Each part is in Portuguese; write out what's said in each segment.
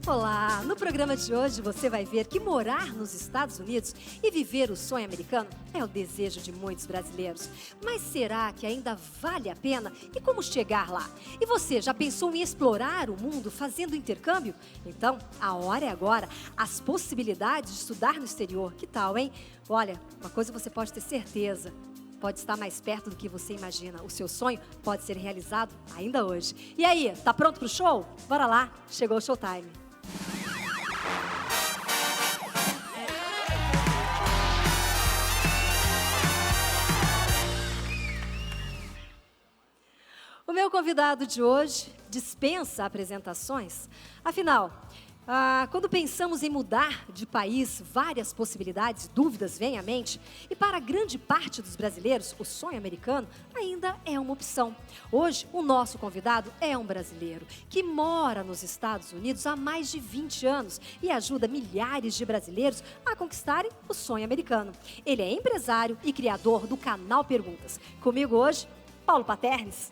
Olá! No programa de hoje você vai ver que morar nos Estados Unidos e viver o sonho americano é o desejo de muitos brasileiros. Mas será que ainda vale a pena? E como chegar lá? E você já pensou em explorar o mundo fazendo intercâmbio? Então, a hora é agora. As possibilidades de estudar no exterior, que tal, hein? Olha, uma coisa você pode ter certeza. Pode estar mais perto do que você imagina. O seu sonho pode ser realizado ainda hoje. E aí, tá pronto pro show? Bora lá, chegou o showtime. O meu convidado de hoje dispensa apresentações. Afinal, quando pensamos em mudar de país, várias possibilidades, dúvidas vêm à mente. E para grande parte dos brasileiros, o sonho americano ainda é uma opção. Hoje, o nosso convidado é um brasileiro que mora nos Estados Unidos há mais de 20 anos e ajuda milhares de brasileiros a conquistarem o sonho americano. Ele é empresário e criador do canal Perguntas. Comigo hoje, Paulo Paternes.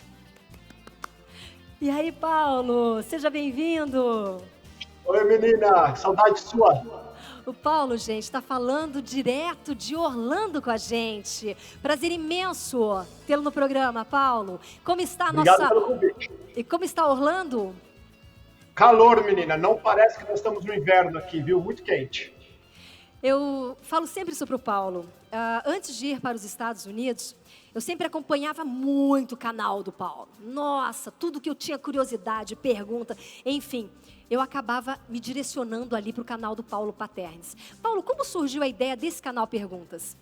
E aí, Paulo, seja bem-vindo! Oi, menina, saudade sua. O Paulo, gente, está falando direto de Orlando com a gente. Prazer imenso tê-lo no programa, Paulo. Como está a Obrigado pelo convite. E como está Orlando? Calor, menina, não parece que nós estamos no inverno aqui, viu? Muito quente. Eu falo sempre isso para o Paulo. Antes de ir para os Estados Unidos, eu sempre acompanhava muito o canal do Paulo. Nossa, tudo que eu tinha curiosidade, pergunta, enfim, eu acabava me direcionando ali para o canal do Paulo Paternes. Paulo, como surgiu a ideia desse canal Perguntas?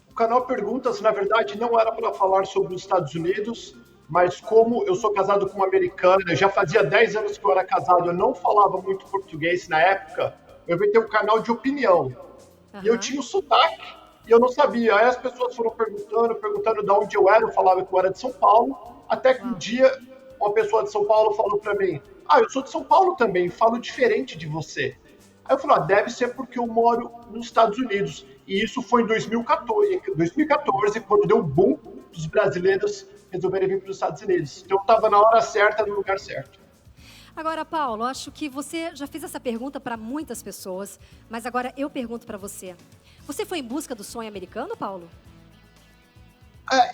O canal Perguntas, na verdade, não era para falar sobre os Estados Unidos, mas como eu sou casado com uma americana, já fazia 10 anos que eu era casado, eu não falava muito português na época, eu inventei um canal de opinião. E eu tinha o sotaque, e eu não sabia. Aí as pessoas foram perguntando de onde eu era, eu falava que eu era de São Paulo, até que um dia uma pessoa de São Paulo falou para mim, eu sou de São Paulo também, falo diferente de você. Aí eu falei, deve ser porque eu moro nos Estados Unidos. E isso foi em 2014, quando deu o boom dos brasileiros resolverem vir para os Estados Unidos. Então eu estava na hora certa, no lugar certo. Agora, Paulo, acho que você já fez essa pergunta para muitas pessoas, mas agora eu pergunto para você. Você foi em busca do sonho americano, Paulo?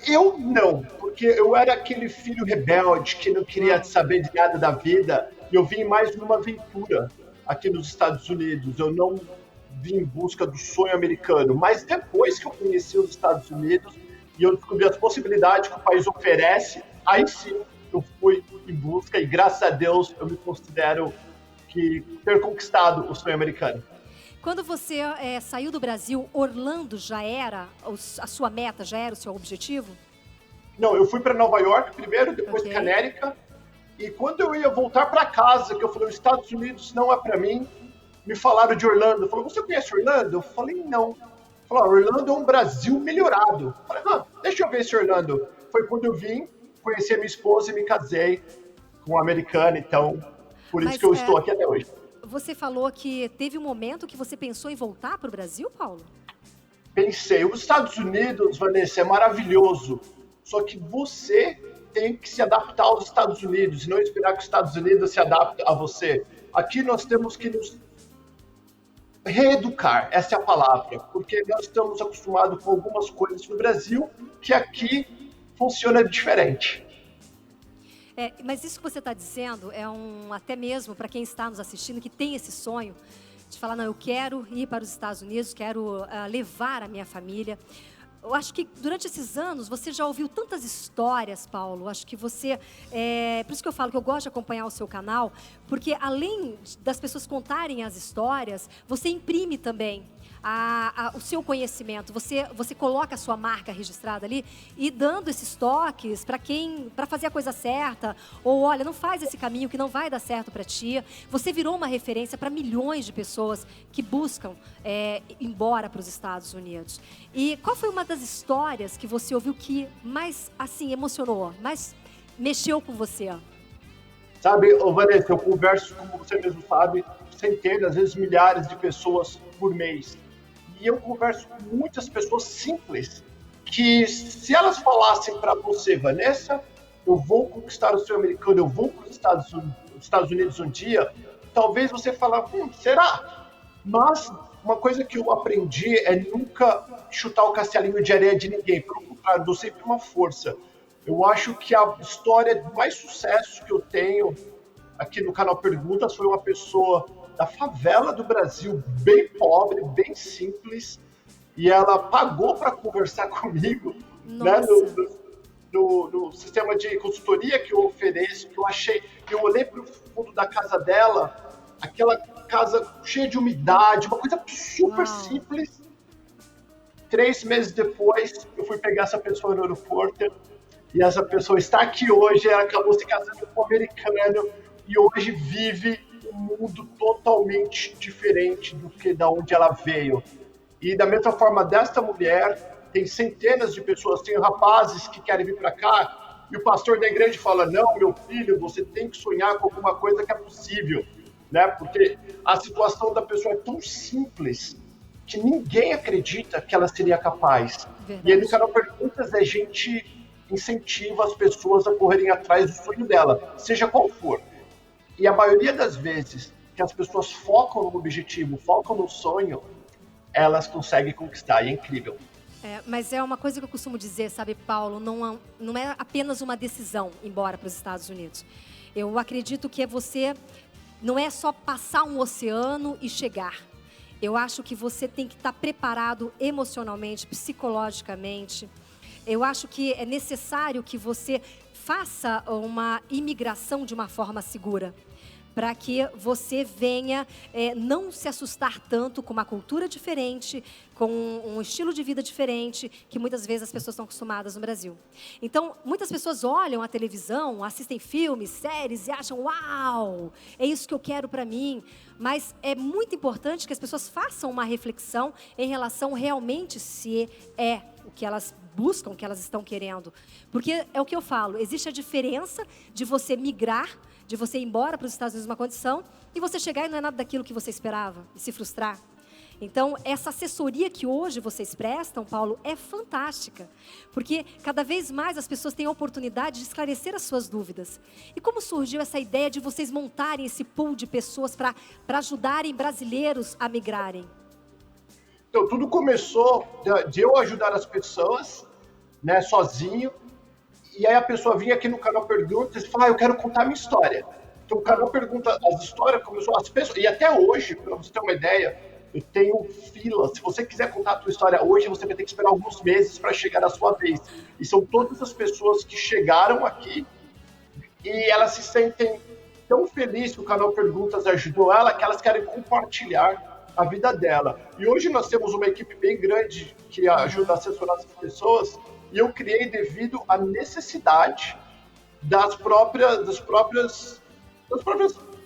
Eu não, porque eu era aquele filho rebelde que não queria saber de nada da vida. E eu vim mais numa aventura aqui nos Estados Unidos. Eu não vim em busca do sonho americano. Mas depois que eu conheci os Estados Unidos e eu descobri as possibilidades que o país oferece, aí sim eu fui em busca e, graças a Deus, eu me considero ter conquistado o sonho americano. Quando você saiu do Brasil, Orlando já era a sua meta, já era o seu objetivo? Não, eu fui para Nova York primeiro, depois Connecticut. E quando eu ia voltar para casa, que eu falei, os Estados Unidos não é para mim, me falaram de Orlando. Falaram, você conhece Orlando? Eu falei, não. Falaram, Orlando é um Brasil melhorado. Eu falei, deixa eu ver esse Orlando. Foi quando eu vim, conheci a minha esposa e me casei com uma americana, então, por isso que eu estou aqui até hoje. Você falou que teve um momento que você pensou em voltar para o Brasil, Paulo? Pensei. Os Estados Unidos, Vanessa, é maravilhoso. Só que você tem que se adaptar aos Estados Unidos e não esperar que os Estados Unidos se adaptem a você. Aqui nós temos que nos reeducar, essa é a palavra, porque nós estamos acostumados com algumas coisas no Brasil que aqui funciona diferente. Mas isso que você está dizendo é até mesmo para quem está nos assistindo, que tem esse sonho de falar, não, eu quero ir para os Estados Unidos, quero levar a minha família. Eu acho que durante esses anos você já ouviu tantas histórias, Paulo. Acho que você... por isso que eu falo que eu gosto de acompanhar o seu canal, porque além das pessoas contarem as histórias, você imprime também o seu conhecimento. Você coloca a sua marca registrada ali e dando esses toques para fazer a coisa certa. Ou, olha, não faz esse caminho que não vai dar certo para ti. Você virou uma referência para milhões de pessoas que buscam ir embora para os Estados Unidos. E qual foi uma das histórias que você ouviu que mais, assim, emocionou, mais mexeu com você? Sabe, Vanessa, eu converso, como você mesmo sabe, centenas, às vezes milhares de pessoas por mês. E eu converso com muitas pessoas simples, que se elas falassem para você, Vanessa, eu vou conquistar o sonho americano, eu vou para os Estados Unidos um dia, talvez você fala, será? Mas uma coisa que eu aprendi é nunca chutar o castelinho de areia de ninguém, pelo contrário, dou sempre uma força. Eu acho que a história de mais sucesso que eu tenho aqui no canal Perguntas foi uma pessoa da favela do Brasil, bem pobre, bem simples, e ela pagou para conversar comigo, né, no sistema de consultoria que eu ofereço, que eu olhei para o fundo da casa dela, aquela casa cheia de umidade, uma coisa super simples. 3 meses depois, eu fui pegar essa pessoa no aeroporto, e essa pessoa está aqui hoje, ela acabou se casando com um americano, e hoje vive um mundo totalmente diferente do que da onde ela veio. E da mesma forma, desta mulher, tem centenas de pessoas, tem rapazes que querem vir para cá, e o pastor da igreja fala, não, meu filho, você tem que sonhar com alguma coisa que é possível, né? Porque a situação da pessoa é tão simples que ninguém acredita que ela seria capaz. Verdade. E aí no canal Perguntas a gente incentiva as pessoas a correrem atrás do sonho dela, seja qual for. E a maioria das vezes que as pessoas focam no objetivo, focam no sonho, elas conseguem conquistar, e é incrível. Mas é uma coisa que eu costumo dizer, sabe, Paulo, não é apenas uma decisão ir embora para os Estados Unidos. Eu acredito que não é só passar um oceano e chegar. Eu acho que você tem que estar preparado emocionalmente, psicologicamente. Eu acho que é necessário que você faça uma imigração de uma forma segura, para que você venha não se assustar tanto com uma cultura diferente, com um estilo de vida diferente, que muitas vezes as pessoas estão acostumadas no Brasil. Então, muitas pessoas olham a televisão, assistem filmes, séries e acham, uau, é isso que eu quero para mim. Mas é muito importante que as pessoas façam uma reflexão em relação realmente se é o que elas buscam, o que elas estão querendo. Porque é o que eu falo, existe a diferença de você migrar, de você ir embora para os Estados Unidos numa condição, e você chegar e não é nada daquilo que você esperava, e se frustrar. Então, essa assessoria que hoje vocês prestam, Paulo, é fantástica. Porque cada vez mais as pessoas têm a oportunidade de esclarecer as suas dúvidas. E como surgiu essa ideia de vocês montarem esse pool de pessoas para ajudarem brasileiros a migrarem? Então, tudo começou de eu ajudar as pessoas, né, sozinho. E aí a pessoa vinha aqui no canal Perguntas e fala, eu quero contar a minha história. Então o canal Pergunta, as histórias começou, as pessoas, e até hoje, para você ter uma ideia, eu tenho fila. Se você quiser contar a tua história hoje, você vai ter que esperar alguns meses para chegar na sua vez. E são todas as pessoas que chegaram aqui e elas se sentem tão felizes que o canal Perguntas ajudou ela, que elas querem compartilhar a vida dela. E hoje nós temos uma equipe bem grande que ajuda a assessorar essas pessoas, e eu criei devido à necessidade das próprias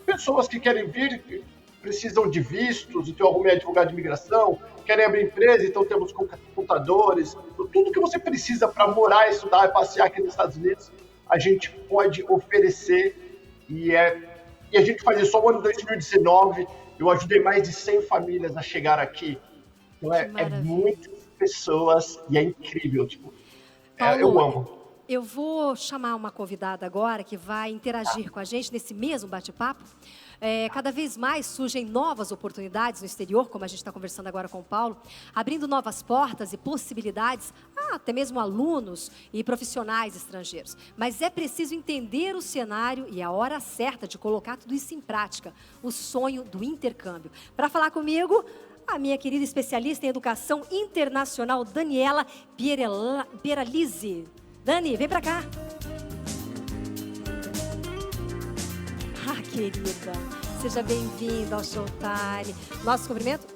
pessoas que querem vir, que precisam de vistos, então arrumei advogado de imigração, querem abrir empresa, então temos contadores, tudo que você precisa para morar, estudar e passear aqui nos Estados Unidos, a gente pode oferecer, e a gente faz isso só no ano 2019, eu ajudei mais de 100 famílias a chegar aqui, então é muitas pessoas, e é incrível, tipo, Paulo, eu amo. Eu vou chamar uma convidada agora que vai interagir com a gente nesse mesmo bate-papo. Cada vez mais surgem novas oportunidades no exterior, como a gente está conversando agora com o Paulo, abrindo novas portas e possibilidades, até mesmo alunos e profissionais estrangeiros. Mas é preciso entender o cenário e a hora certa de colocar tudo isso em prática, o sonho do intercâmbio. Para falar comigo, a minha querida especialista em educação internacional, Daniela Pieralise. Dani, vem pra cá. Querida, seja bem-vinda ao Showtime. Nosso cumprimento?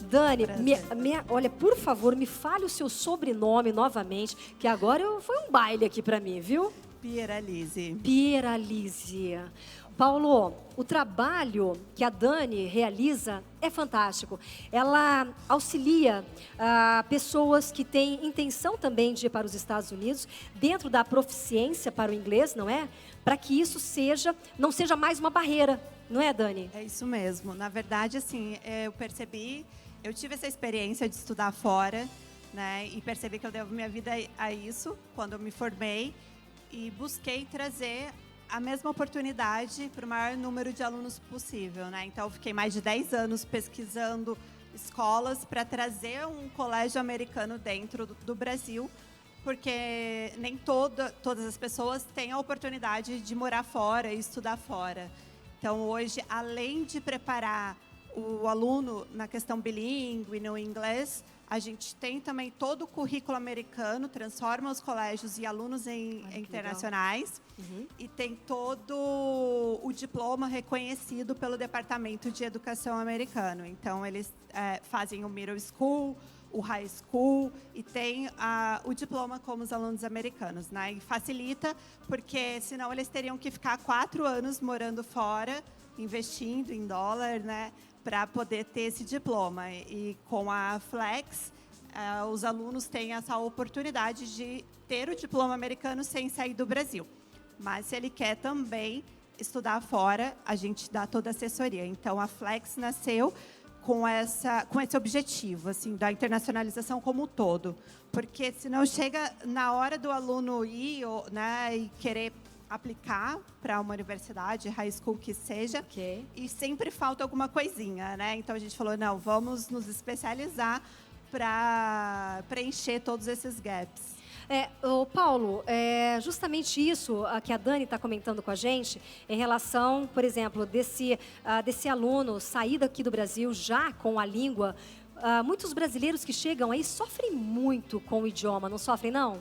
Dani, olha, por favor, me fale o seu sobrenome novamente, que agora foi um baile aqui pra mim, viu? Pieralise. Pieralise. Paulo, o trabalho que a Dani realiza é fantástico. Ela auxilia pessoas que têm intenção também de ir para os Estados Unidos, dentro da proficiência para o inglês, não é? Para que isso não seja mais uma barreira, não é, Dani? É isso mesmo. Na verdade, assim, eu tive essa experiência de estudar fora, né? E percebi que eu devo minha vida a isso quando eu me formei e busquei trazer a mesma oportunidade para o maior número de alunos possível, né? Então, eu fiquei mais de 10 anos pesquisando escolas para trazer um colégio americano dentro do Brasil, porque nem todas as pessoas têm a oportunidade de morar fora e estudar fora. Então, hoje, além de preparar o aluno na questão bilíngue, no inglês, a gente tem também todo o currículo americano, transforma os colégios e alunos em internacionais, e tem todo o diploma reconhecido pelo Departamento de Educação americano. Então, eles fazem o middle school, o high school, e tem o diploma como os alunos americanos, né? E facilita, porque senão eles teriam que ficar 4 anos morando fora, investindo em dólar, né, para poder ter esse diploma. E com a Flex, os alunos têm essa oportunidade de ter o diploma americano sem sair do Brasil. Mas se ele quer também estudar fora, a gente dá toda a assessoria. Então, a Flex nasceu com esse objetivo, assim, da internacionalização como um todo. Porque senão chega na hora do aluno ir, né, e querer aplicar para uma universidade, high school que seja, e sempre falta alguma coisinha, né? Então, a gente falou, não, vamos nos especializar para preencher todos esses gaps. Paulo, justamente isso que a Dani está comentando com a gente, em relação, por exemplo, desse aluno sair daqui do Brasil já com a língua. Muitos brasileiros que chegam aí sofrem muito com o idioma, não sofrem, não?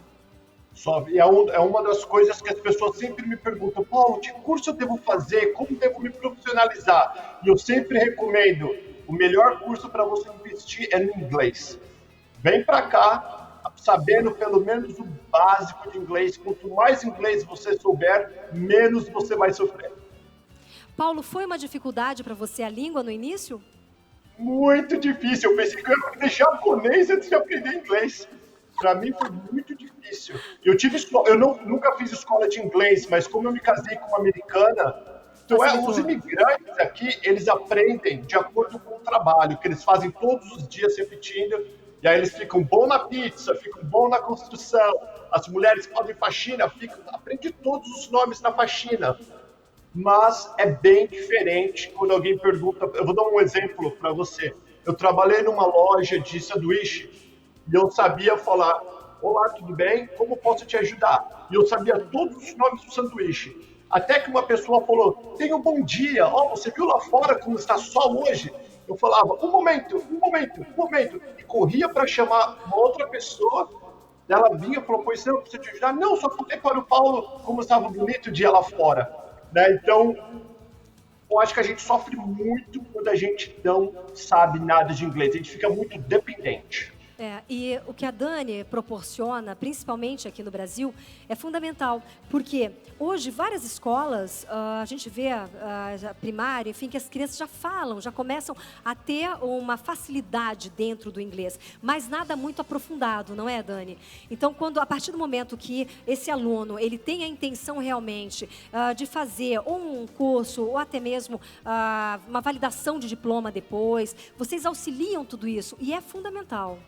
Sofrem. É uma das coisas que as pessoas sempre me perguntam, Paulo, que curso eu devo fazer? Como devo me profissionalizar? E eu sempre recomendo, o melhor curso para você investir é no inglês. Vem para cá, sabendo pelo menos o básico de inglês. Quanto mais inglês você souber, menos você vai sofrer. Paulo, foi uma dificuldade para você a língua no início? Muito difícil. Eu pensei que eu ia aprender japonês antes de aprender inglês. Para mim foi muito difícil. Eu nunca fiz escola de inglês, mas como eu me casei com uma americana, então os imigrantes aqui, eles aprendem de acordo com o trabalho, que eles fazem todos os dias repetindo. E aí eles ficam bom na pizza, ficam bom na construção. As mulheres fazem faxina, aprende todos os nomes na faxina. Mas é bem diferente quando alguém pergunta. Eu vou dar um exemplo para você. Eu trabalhei numa loja de sanduíche e eu sabia falar: olá, tudo bem? Como posso te ajudar? E eu sabia todos os nomes do sanduíche. Até que uma pessoa falou: tenha um bom dia. Você viu lá fora como está sol hoje? Eu falava: um momento. E corria para chamar uma outra pessoa. Ela vinha e falou: pois não, eu preciso te ajudar. Não, só falei para o Paulo como estava bonito o dia lá fora. Né? Então, eu acho que a gente sofre muito quando a gente não sabe nada de inglês. A gente fica muito dependente. E o que a Dani proporciona, principalmente aqui no Brasil, é fundamental, porque hoje várias escolas, a gente vê a primária, enfim, que as crianças já falam, já começam a ter uma facilidade dentro do inglês, mas nada muito aprofundado, não é, Dani? Então, a partir do momento que esse aluno, ele tem a intenção realmente de fazer ou um curso, ou até mesmo uma validação de diploma depois, vocês auxiliam tudo isso, e é fundamental.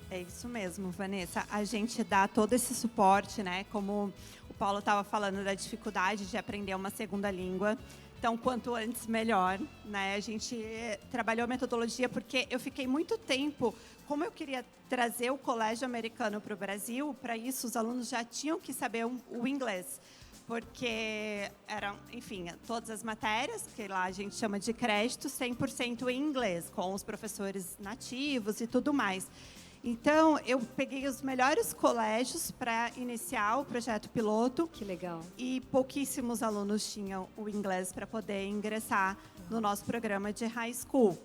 É isso mesmo, Vanessa. A gente dá todo esse suporte, né? Como o Paulo estava falando da dificuldade de aprender uma segunda língua. Então, quanto antes, melhor, né? A gente trabalhou a metodologia porque eu fiquei muito tempo... Como eu queria trazer o colégio americano para o Brasil, para isso os alunos já tinham que saber o inglês. Porque eram, enfim, todas as matérias, que lá a gente chama de crédito, 100% em inglês, com os professores nativos e tudo mais. Então, eu peguei os melhores colégios para iniciar o projeto piloto. Que legal. E pouquíssimos alunos tinham o inglês para poder ingressar no nosso programa de high school.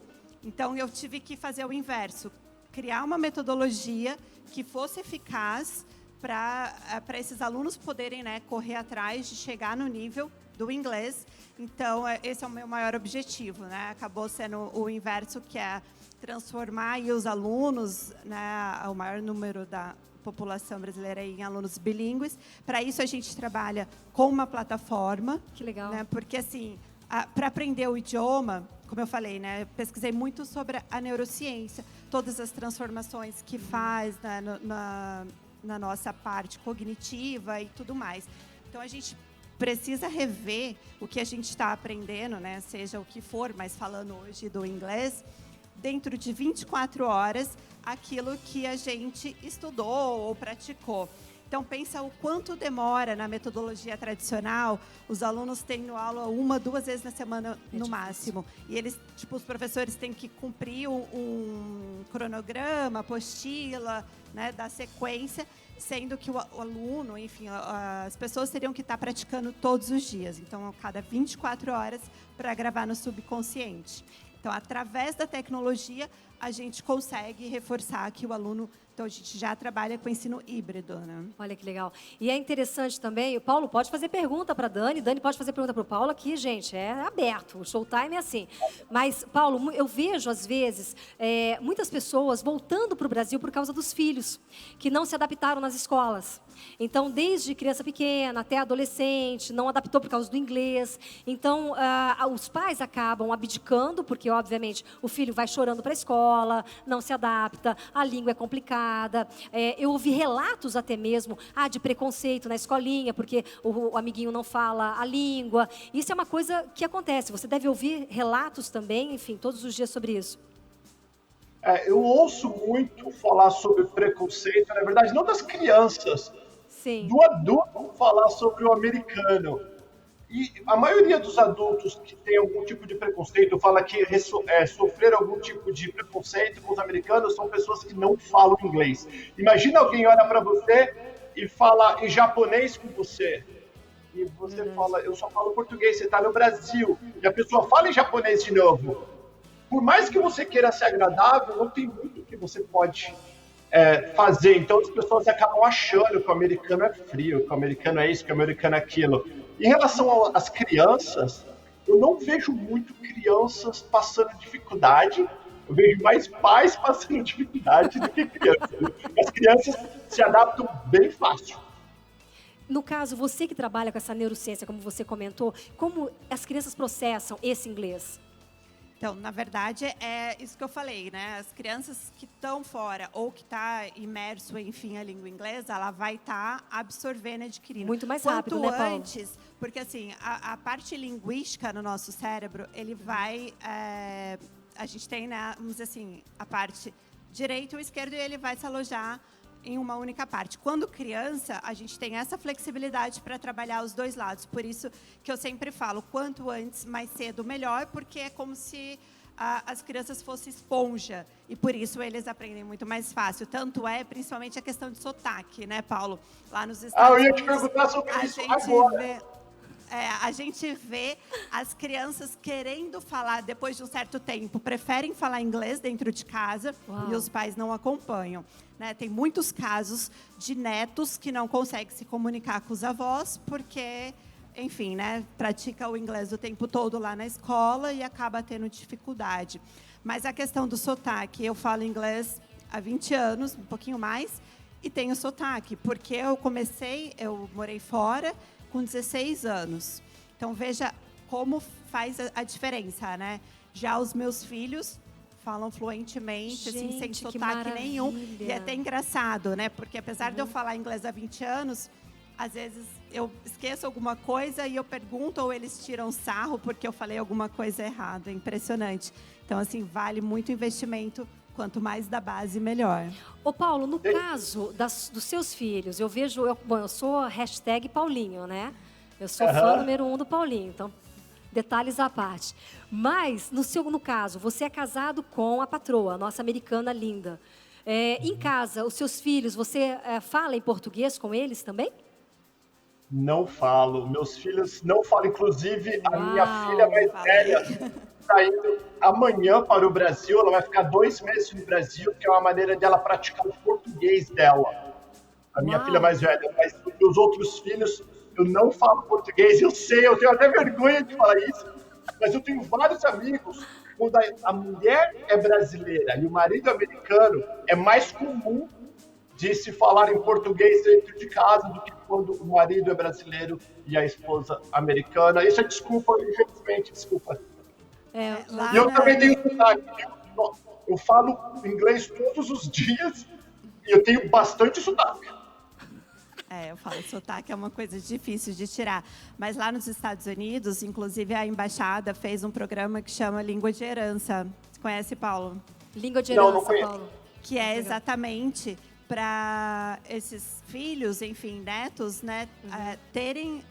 Então, eu tive que fazer o inverso. Criar uma metodologia que fosse eficaz para esses alunos poderem, né, correr atrás de chegar no nível do inglês. Então, esse é o meu maior objetivo, né? Acabou sendo o inverso, que é transformar aí os alunos, né, o maior número da população brasileira em alunos bilíngues. Para isso, a gente trabalha com uma plataforma. Que legal. Né, porque, assim, para aprender o idioma, como eu falei, né, pesquisei muito sobre a neurociência, todas as transformações que faz, né, na nossa parte cognitiva e tudo mais. Então, a gente precisa rever o que a gente está aprendendo, né? Seja o que for, mas falando hoje do inglês, dentro de 24 horas, aquilo que a gente estudou ou praticou. Então, pensa o quanto demora na metodologia tradicional, os alunos tendo aula 1, 2 vezes na semana no máximo. E eles, os professores têm que cumprir um cronograma, apostila, né, da sequência, sendo que o aluno, enfim, as pessoas teriam que estar praticando todos os dias. Então, a cada 24 horas para gravar no subconsciente. Então, através da tecnologia, a gente consegue reforçar que o aluno... Então, a gente já trabalha com ensino híbrido, né? Olha que legal. E é interessante também, o Paulo pode fazer pergunta para a Dani, Dani pode fazer pergunta para o Paulo, aqui, gente, é aberto, o showtime é assim. Mas, Paulo, eu vejo, às vezes, muitas pessoas voltando para o Brasil por causa dos filhos, que não se adaptaram nas escolas. Então, desde criança pequena até adolescente, não adaptou por causa do inglês. Então, os pais acabam abdicando, porque, obviamente, o filho vai chorando para a escola, não se adapta, a língua é complicada. Eu ouvi relatos até mesmo de preconceito na escolinha, porque o amiguinho não fala a língua. Isso é uma coisa que acontece. Você deve ouvir relatos também, enfim, todos os dias sobre isso. Eu ouço muito falar sobre preconceito, na verdade, não das crianças, Sim. do adulto falar sobre o americano. E a maioria dos adultos que tem algum tipo de preconceito fala que sofrer algum tipo de preconceito com os americanos são pessoas que não falam inglês. Imagina alguém olha para você e fala em japonês com você. E você fala, eu só falo português, você está no Brasil. E a pessoa fala em japonês de novo. Por mais que você queira ser agradável, não tem muito que você pode fazer. Então as pessoas acabam achando que o americano é frio, que o americano é isso, que o americano é aquilo. Em relação às crianças, eu não vejo muito crianças passando dificuldade. Eu vejo mais pais passando dificuldade do que crianças. As crianças se adaptam bem fácil. No caso, você que trabalha com essa neurociência, como você comentou, como as crianças processam esse inglês? Então, na verdade, é isso que eu falei, né? As crianças que estão fora ou que está imerso, enfim, a língua inglesa, ela vai estar absorvendo, adquirindo. Muito mais rápido, Quanto né, Paulo? antes, porque assim, a parte linguística no nosso cérebro, ele vai... a gente tem, né, vamos dizer assim, a parte direita ou esquerda e ele vai se alojar em uma única parte. Quando criança, a gente tem essa flexibilidade para trabalhar os dois lados. Por isso que eu sempre falo, quanto antes, mais cedo, melhor, porque é como se as crianças fossem esponja. E por isso eles aprendem muito mais fácil. Tanto principalmente, a questão de sotaque, né, Paulo? Lá nos Estados Unidos... eu ia te perguntar sobre isso agora. A gente vê as crianças querendo falar, depois de um certo tempo, preferem falar inglês dentro de casa. Uau. E os pais não acompanham. Né? Tem muitos casos de netos que não conseguem se comunicar com os avós porque, enfim, né, pratica o inglês o tempo todo lá na escola e acaba tendo dificuldade. Mas a questão do sotaque, eu falo inglês há 20 anos, um pouquinho mais, e tenho sotaque, porque eu morei fora com 16 anos. Então, veja como faz a diferença, né? Já os meus filhos falam fluentemente, assim, sem sotaque nenhum. E é até engraçado, né? Porque apesar de eu falar inglês há 20 anos, às vezes eu esqueço alguma coisa e eu pergunto ou eles tiram sarro porque eu falei alguma coisa errada. É impressionante. Então, assim, vale muito investimento. Quanto mais da base, melhor. Ô, Paulo, no caso dos seus filhos, eu vejo... eu sou hashtag Paulinho, né? Eu sou fã número 1 do Paulinho, então... Detalhes à parte. Mas, no caso, você é casado com a patroa, a nossa americana linda. Em casa, os seus filhos, você fala em português com eles também? Não falo. Meus filhos não falam. Inclusive, a minha filha mais velha está indo amanhã para o Brasil. Ela vai ficar 2 meses no Brasil, que é uma maneira dela praticar o português dela. A minha filha mais velha. Mas os outros filhos... Eu não falo português, eu sei, eu tenho até vergonha de falar isso, mas eu tenho vários amigos, quando a mulher é brasileira e o marido é americano, é mais comum de se falar em português dentro de casa do que quando o marido é brasileiro e a esposa americana. Isso é desculpa, infelizmente, desculpa. E eu também tenho sotaque. Eu falo inglês todos os dias e eu tenho bastante sotaque. Eu falo, sotaque é uma coisa difícil de tirar. Mas lá nos Estados Unidos, inclusive a embaixada fez um programa que chama Língua de Herança. Você conhece, Paulo? Língua de herança, Não conheço. Paulo. Que é exatamente para esses filhos, enfim, netos, né, terem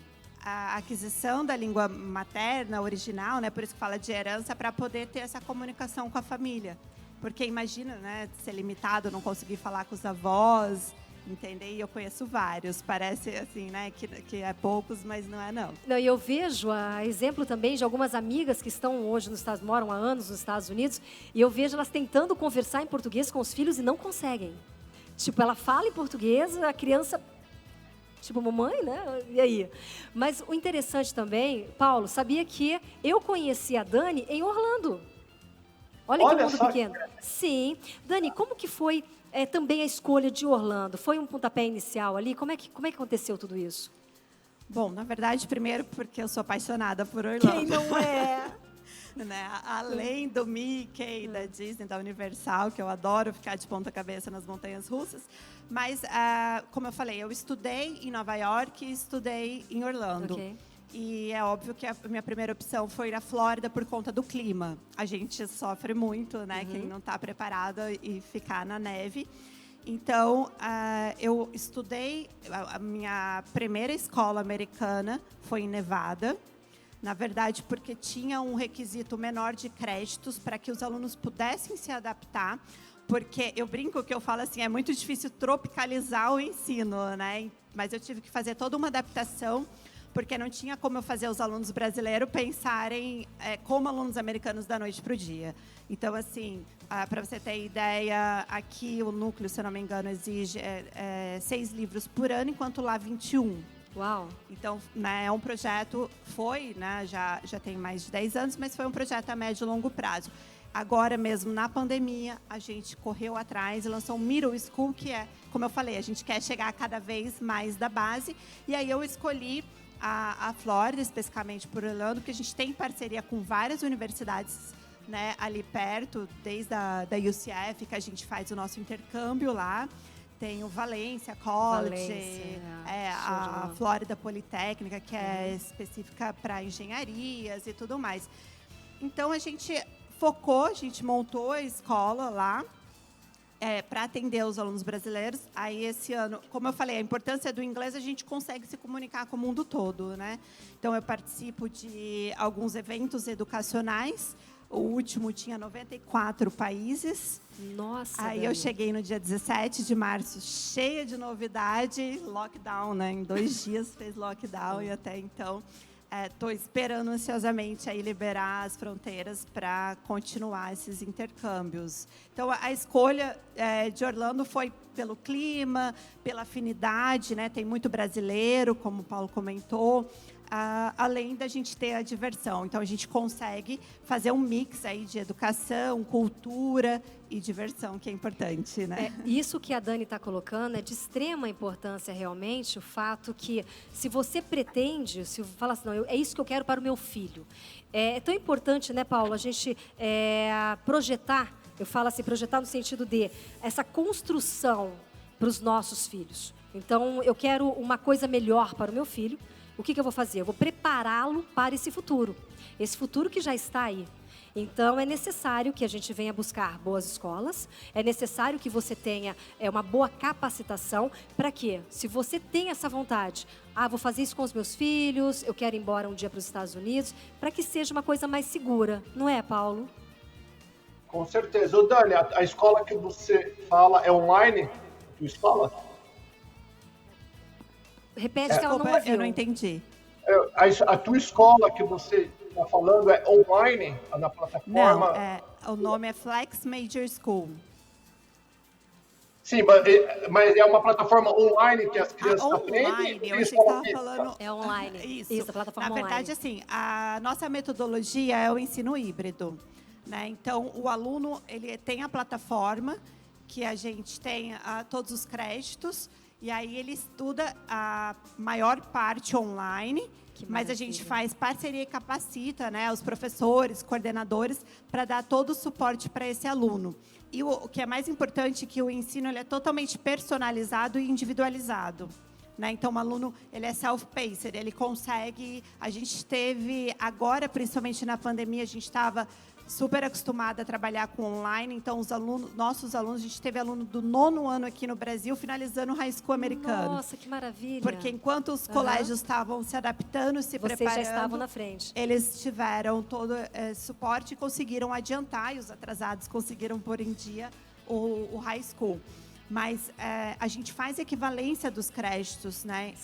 a aquisição da língua materna, original, né, por isso que fala de herança, para poder ter essa comunicação com a família. Porque imagina, né, ser limitado, não conseguir falar com os avós, entender? E eu conheço vários, parece assim, né, que é poucos, mas não é não. Não, e eu vejo exemplo também de algumas amigas que estão hoje nos Estados, moram há anos nos Estados Unidos, e eu vejo elas tentando conversar em português com os filhos e não conseguem. Tipo, ela fala em português, a criança, tipo, mamãe, né? E aí? Mas o interessante também, Paulo, sabia que eu conheci a Dani em Orlando. Olha que mundo pequeno. Sim. Dani, como que foi também a escolha de Orlando? Foi um pontapé inicial ali? Como é que aconteceu tudo isso? Bom, na verdade, primeiro porque eu sou apaixonada por Orlando. Quem não é? Né? Além do Mickey, da Disney, da Universal, que eu adoro ficar de ponta cabeça nas montanhas russas. Mas, como eu falei, eu estudei em Nova York e estudei em Orlando. Okay. E é óbvio que a minha primeira opção foi ir à Flórida por conta do clima. A gente sofre muito, né? Quem não está preparado e ficar na neve. Então, eu estudei, a minha primeira escola americana foi em Nevada. Na verdade, porque tinha um requisito menor de créditos para que os alunos pudessem se adaptar. Porque eu brinco que eu falo assim, é muito difícil tropicalizar o ensino, né? Mas eu tive que fazer toda uma adaptação, porque não tinha como eu fazer os alunos brasileiros pensarem como alunos americanos da noite para o dia. Então, assim, para você ter ideia, aqui o núcleo, se eu não me engano, exige 6 livros por ano, enquanto lá 21. Uau! Então, né, é um projeto, né, já tem mais de 10 anos, mas foi um projeto a médio e longo prazo. Agora mesmo, na pandemia, a gente correu atrás e lançou um Middle School, que é, como eu falei, a gente quer chegar cada vez mais da base. E aí eu escolhi a Flórida, especificamente por Orlando, porque a gente tem parceria com várias universidades, né, ali perto, desde a da UCF, que a gente faz o nosso intercâmbio lá. Tem o Valencia College, a Flórida Politécnica, que é específica para engenharias e tudo mais. Então, a gente focou, a gente montou a escola lá para atender os alunos brasileiros. Aí, esse ano, como eu falei, a importância do inglês, a gente consegue se comunicar com o mundo todo, né? Então, eu participo de alguns eventos educacionais. O último tinha 94 países. Nossa, Aí Dani. eu cheguei no dia 17 de março, cheia de novidade, lockdown, né? Em 2 dias fez lockdown e até então estou esperando ansiosamente aí liberar as fronteiras para continuar esses intercâmbios. Então, a escolha de Orlando foi pelo clima, pela afinidade, né? Tem muito brasileiro, como o Paulo comentou. Além da gente ter a diversão. Então, a gente consegue fazer um mix aí de educação, cultura e diversão, que é importante, né? Isso que a Dani está colocando é de extrema importância, realmente, o fato que, se você pretende, se fala assim, não, é isso que eu quero para o meu filho. É tão importante, né, Paulo, a gente projetar, eu falo assim, projetar no sentido de essa construção para os nossos filhos. Então, eu quero uma coisa melhor para o meu filho. O que eu vou fazer? Eu vou prepará-lo para esse futuro que já está aí. Então, é necessário que a gente venha buscar boas escolas, é necessário que você tenha uma boa capacitação. Para quê? Se você tem essa vontade, vou fazer isso com os meus filhos, eu quero ir embora um dia para os Estados Unidos, para que seja uma coisa mais segura, não é, Paulo? Com certeza. Ô, Dani, a escola que você fala é online? A tua escola? Repete que ela não ouviu. Eu não entendi. A tua escola que você está falando é online na plataforma? Não, o nome é Flex Major School. Sim, mas é uma plataforma online que as crianças aprendem? Online, eu achei que estava falando... É online. Isso, a plataforma na verdade, online. assim, a nossa metodologia é o ensino híbrido, né? Então, o aluno, ele tem a plataforma, que a gente tem todos os créditos, e aí ele estuda a maior parte online, mas a gente faz parceria e capacita, né, os professores, coordenadores, para dar todo o suporte para esse aluno. E o que é mais importante é que o ensino ele é totalmente personalizado e individualizado. né? Então, o aluno, ele é self-paced, ele consegue... A gente teve, agora, principalmente na pandemia, a gente estava super acostumada a trabalhar com online, então nossos alunos, a gente teve aluno do 9º ano aqui no Brasil finalizando o high school americano. Nossa, que maravilha. Porque enquanto os colégios estavam se adaptando, se Vocês preparando, já estavam na frente. eles tiveram todo suporte e conseguiram adiantar, e os atrasados conseguiram pôr em dia o high school. Mas a gente faz equivalência dos créditos, né,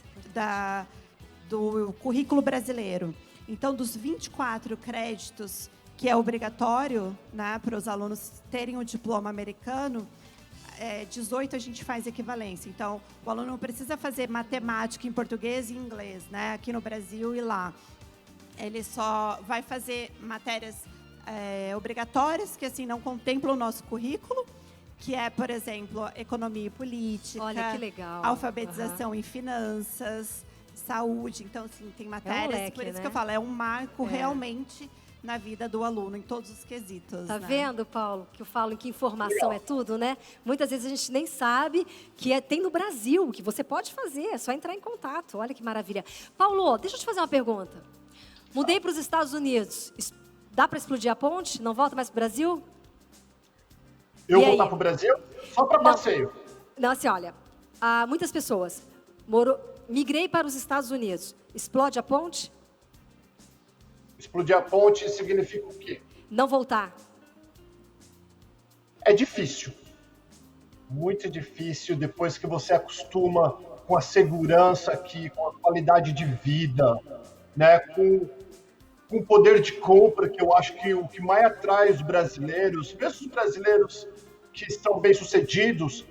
do currículo brasileiro. Então, dos 24 créditos que é obrigatório, né, para os alunos terem o diploma americano, 18 a gente faz equivalência. Então, o aluno não precisa fazer matemática em português e inglês, né, aqui no Brasil e lá. Ele só vai fazer matérias obrigatórias, que assim não contemplam o nosso currículo, que é, por exemplo, economia e política, Olha que legal. Alfabetização em finanças, saúde. Então, assim, tem matérias, leque, por isso né? que eu falo, é um marco realmente na vida do aluno, em todos os quesitos. Tá né? vendo, Paulo, que eu falo que informação é tudo, né? Muitas vezes a gente nem sabe que tem no Brasil, que você pode fazer, é só entrar em contato. Olha que maravilha. Paulo, deixa eu te fazer uma pergunta. Mudei para os Estados Unidos. Dá para explodir a ponte? Não volta mais para o Brasil? Eu E voltar aí? para o Brasil só para passeio. Não, assim, olha, há muitas pessoas. Migrei para os Estados Unidos. Explode a ponte? Explodir a ponte significa o quê? Não voltar. É difícil. Muito difícil depois que você acostuma com a segurança aqui, com a qualidade de vida, né? com o poder de compra, que eu acho que o que mais atrai os brasileiros, mesmo os brasileiros que estão bem-sucedidos,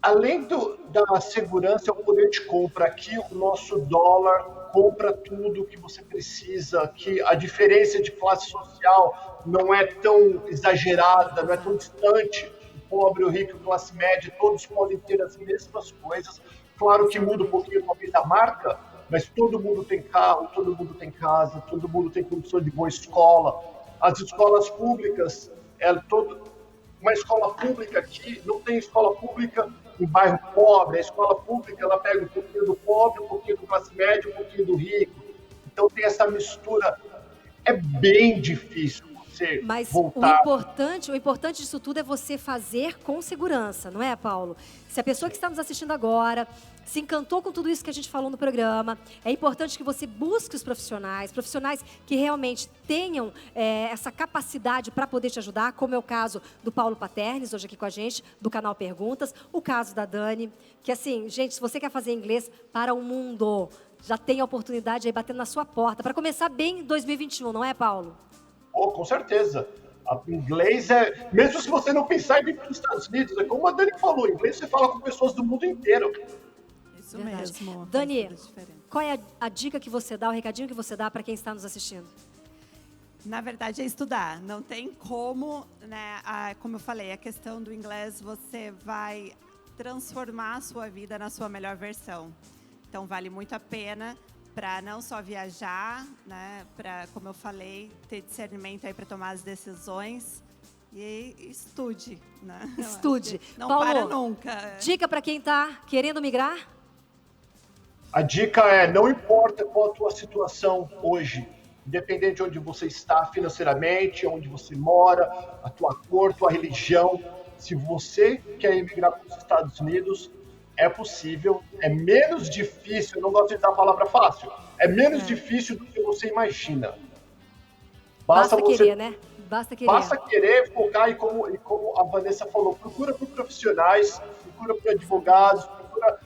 além da segurança, é o poder de compra. Aqui o nosso dólar compra tudo que você precisa, que a diferença de classe social não é tão exagerada, não é tão distante. O pobre, o rico, a classe média, todos podem ter as mesmas coisas. Claro que muda um pouquinho talvez da marca, mas todo mundo tem carro, todo mundo tem casa, todo mundo tem condição de boa escola. As escolas públicas, uma escola pública aqui, não tem escola pública em bairro pobre. A escola pública, ela pega um pouquinho do pobre, um pouquinho do classe média, um pouquinho do rico. Então tem essa mistura. É bem difícil você voltar. O importante disso tudo é você fazer com segurança, não é, Paulo? Se a pessoa que está nos assistindo agora se encantou com tudo isso que a gente falou no programa, é importante que você busque os profissionais que realmente tenham essa capacidade para poder te ajudar, como é o caso do Paulo Paternes, hoje aqui com a gente, do canal Perguntas, o caso da Dani, que assim, gente, se você quer fazer inglês para o mundo, já tem a oportunidade aí batendo na sua porta, para começar bem em 2021, não é, Paulo? Oh, com certeza. O inglês mesmo se você não pensar em vir para os Estados Unidos, é como a Dani falou, inglês você fala com pessoas do mundo inteiro. Isso mesmo. Dani, qual é a dica que você dá, o recadinho que você dá para quem está nos assistindo? Na verdade, é estudar. Não tem como, né? Como eu falei, a questão do inglês, você vai transformar a sua vida na sua melhor versão. Então, vale muito a pena para não só viajar, né? Para, como eu falei, ter discernimento aí para tomar as decisões. E estude, né? Estude. Não Paulo, para nunca. Dica para quem está querendo migrar? A dica é, não importa qual a tua situação hoje, independente de onde você está financeiramente, onde você mora, a tua cor, tua religião, se você quer emigrar para os Estados Unidos, é possível, é menos difícil, eu não gosto de usar a palavra fácil, é menos difícil do que você imagina. Basta querer, né? Basta querer. Basta querer, focar e como a Vanessa falou, procura por profissionais, procura por advogados, procura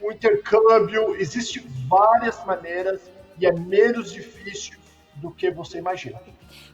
um intercâmbio, existem várias maneiras e é menos difícil do que você imagina.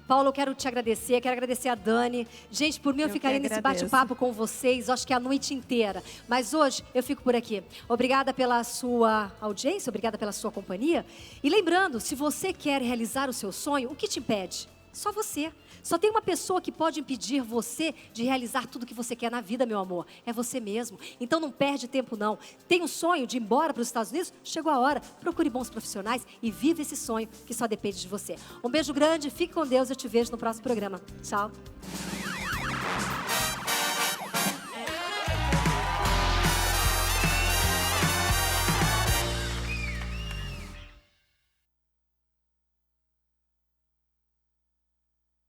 Paulo, eu quero te agradecer, quero agradecer a Dani. Gente, por mim eu ficaria nesse bate-papo com vocês, acho que a noite inteira. Mas hoje eu fico por aqui. Obrigada pela sua audiência, obrigada pela sua companhia. E lembrando, se você quer realizar o seu sonho, o que te impede? Só você. Só tem uma pessoa que pode impedir você de realizar tudo que você quer na vida, meu amor. É você mesmo. Então não perde tempo, não. Tem um sonho de ir embora para os Estados Unidos? Chegou a hora. Procure bons profissionais e viva esse sonho que só depende de você. Um beijo grande, fique com Deus. Eu te vejo no próximo programa. Tchau.